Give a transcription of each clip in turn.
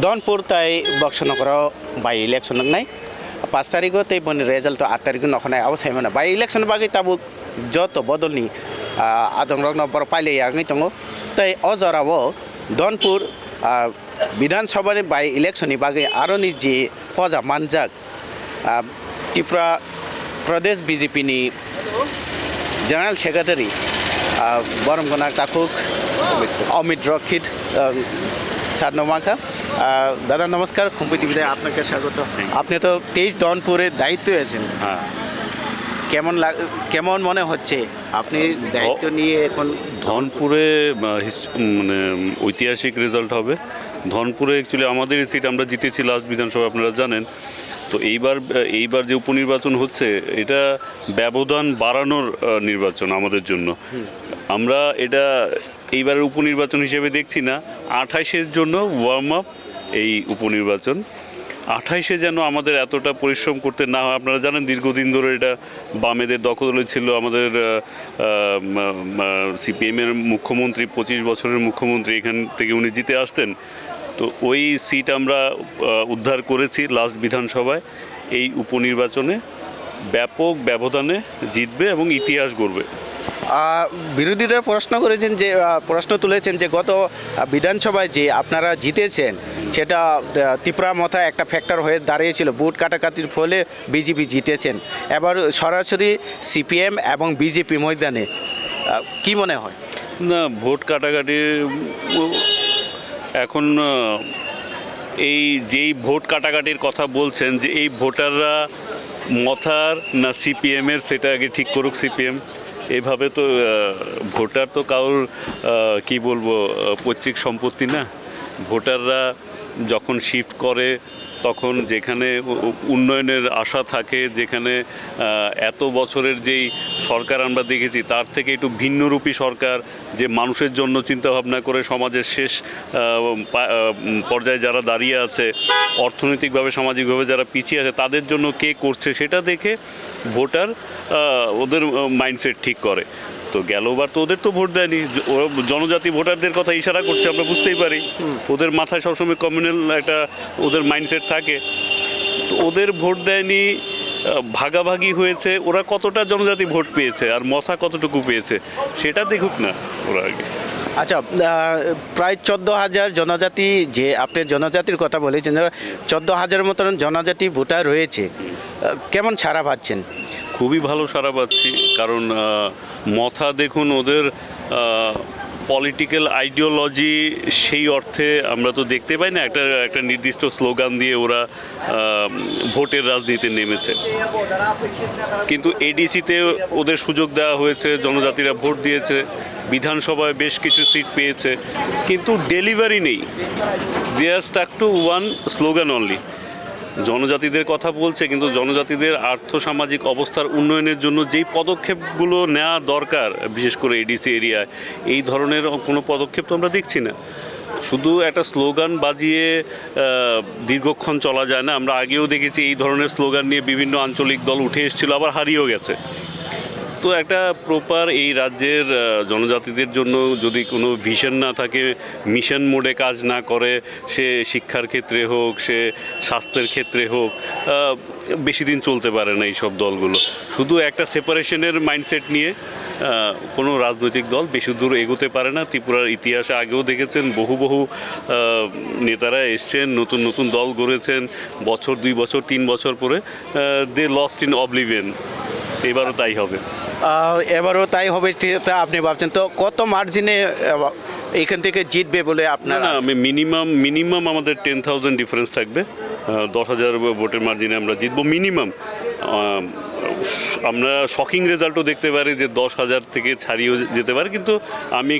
धनपुर तय बक्सनगर by election नाई 5 तारिख तय बनी रेजल्ट 8 तारिख नखनाय अब छैमन बाई इलेक्शन बागै तब जत बदलनी आदंग नबर पाइले यागै दङ तय अजराव धनपुर विधानसभा बाई इलेक्शन बागै आरोनि जे पजा manjak त्रिपुरा प्रदेश BJP नि general secretary बरमगोना Takuk Amit रखित sir नमाका दादा नमस्कार खुम्पुई टीवी আপনাকে স্বাগত আপনি তো 23 ধনপুরে দায়িত্বে আছেন কেমন মনে হচ্ছে আপনি দায়িত্ব নিয়ে এখন ধনপুরে মানে ঐতিহাসিক রেজাল্ট হবে ধনপুরে অ্যাকচুয়ালি আমাদের সিট আমরা জিতেছি লাস্ট বিধানসভা আপনারা জানেন তো এইবার যে উপনির্বাচন হচ্ছে এটা ব্যবধান বাড়ানোর নির্বাচন আমাদের জন্য আমরা এটা এইবারের উপনির্বাচন হিসেবে দেখছি না 28-এর জন্য ওয়ার্ম আপ এই উপনির্বাচন 28-এ যেন আমাদের এতটা পরিশ্রম করতে না হয় আপনারা জানেন দীর্ঘদিন ধরে এটা বামেদের দখলে ছিল আমাদের সিপিএমের মুখ্যমন্ত্রী 25 বছরের মুখ্যমন্ত্রী এখান থেকে উনি জিতে আসতেন তো ওই সিট আমরা উদ্ধার করেছি লাস্ট বিধানসভায় এই উপনির্বাচনে ব্যাপক ব্যবধানে জিতবে এবং ইতিহাস গড়বে বিরোধীরা প্রশ্ন তুলেছেন যে গত বিধানসভায় যে আপনারা জিতেছেন সেটা ত্রিপুরা মাথায় একটা ফ্যাক্টর হয়ে দাঁড়িয়েছিল ভোট কাটাকাটির ফলে বিজেপি জিতেছেন এবার সরাসরি সিপিএম এবং বিজেপি ময়দানে কি মনে হয় না ভোট কাটাকাটি এখন এই যেই ভোট কাটাকাটির কথা বলছেন যে এই ভোটাররা মথার না সিপিএমের সেটা আগে ঠিক করুক সিপিএম এভাবে তো ভোটার তো কারোর কি বলবো পৈতৃক সম্পত্তি না ভোটাররা যখন শিফট করে তখন যেখানে উন্নয়নের আশা থাকে যেখানে এত বছরের যেই সরকার আমরা দেখেছি তার থেকে একটু ভিন্নরূপী সরকার যে মানুষের জন্য চিন্তাভাবনা করে সমাজের শেষ পর্যায়ে যারা দাঁড়িয়ে আছে অর্থনৈতিকভাবে সামাজিকভাবে যারা পিছিয়ে আছে তাদের জন্য কে করছে সেটা দেখে ভোটার ওদের মাইন্ডসেট ঠিক করে তো গেলবার তো ওদের তো ভোট দেয়নি ওরা জনজাতি ভোটারদের কথা ইশারা করছে আমরা বুঝতেই পারি ওদের মাথায় সবসময় কমিউনাল একটা ওদের মাইন্ডসেট থাকে তো ওদের ভোট দেয়নি ভাগাভাগি হয়েছে ওরা কতটা জনজাতি ভোট পেয়েছে আর মথা কতটুকু পেয়েছে সেটা দেখুক না ওরা আগে আচ্ছা প্রায় 14,000 জনজাতি যে আপনি জনজাতির কথা বলেছেন 14,000 মতন জনজাতি ভোটার রয়েছে কেমন সাড়া পাচ্ছেন খুবই ভালো সাড়া পাচ্ছি কারণ মথা দেখুন ওদের পলিটিক্যাল আইডিওলজি সেই অর্থে আমরা তো দেখতে পাই না একটা নির্দিষ্ট স্লোগান দিয়ে ওরা ভোটের রাজনীতিতে নেমেছে কিন্তু এডিসিতে ওদের সুযোগ দেওয়া হয়েছে জনজাতিরা ভোট দিয়েছে বিধানসভায় বেশ কিছু সিট পেয়েছে কিন্তু ডেলিভারি নেই they are stuck to one slogan only জনজাতিদের কথা বলছে কিন্তু জনজাতিদের আর্থসামাজিক অবস্থার উন্নয়নের জন্য যেই পদক্ষেপগুলো নেওয়া দরকার বিশেষ করে এডিসি এরিয়ায় এই ধরনের কোনো পদক্ষেপ তো আমরা দেখছি না শুধু একটা স্লোগান বাজিয়ে দীর্ঘক্ষণ চলা যায় না আমরা আগেও দেখেছি এই ধরনের স্লোগান নিয়ে বিভিন্ন আঞ্চলিক দল উঠে এসেছিল আবার হারিয়েও গেছে তো একটা প্রপার এই রাজ্যের জনজাতিদের জন্য যদি কোনো ভিশন না থাকে মিশন মোডে কাজ না করে সে শিক্ষার ক্ষেত্রে হোক সে স্বাস্থ্যের ক্ষেত্রে হোক বেশি দিন চলতে পারে না এইসব দলগুলো শুধু একটা সেপারেশনের মাইন্ডসেট নিয়ে কোনো রাজনৈতিক দল বেশি দূর এগোতে পারে না ত্রিপুরার ইতিহাসে আগেও দেখেছেন বহু নেতারা এসছেন নতুন নতুন দল গড়েছেন বছর 2 বছর 3 বছর পরে দে লস্ট ইন অবলিভিয়ন এবারও তাই হবে আপনি ভাবছেন তো কত মার্জিনে এইখান থেকে জিতবে বলে আপনার না আমি মিনিমাম আমাদের 10,000 ডিফারেন্স থাকবে 10,000 ভোটের মার্জিনে আমরা জিতবো মিনিমাম আমরা শকিং রেজাল্টও দেখতে পারি যে 10,000 থেকে ছাড়িয়েও যেতে পারে কিন্তু আমি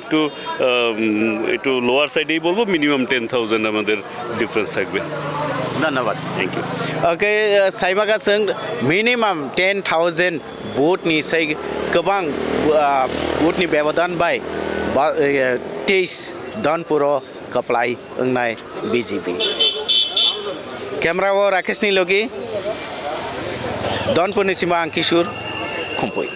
একটু লোয়ার সাইডেই বলবো মিনিমাম 10,000 আমাদের ডিফারেন্স থাকবে ধন্যবাদ থ্যাংক ইউ ओके साइमागा जों मिनिमाम 10,000 भोटनि गोबां भोटनि व्यवधान बाय 23 धनपुराव कप्लाय ओंनाय बीजेपी कैमराव राकेशनि लगी धनपुरनि सिमा आं किशोर खुम्पुई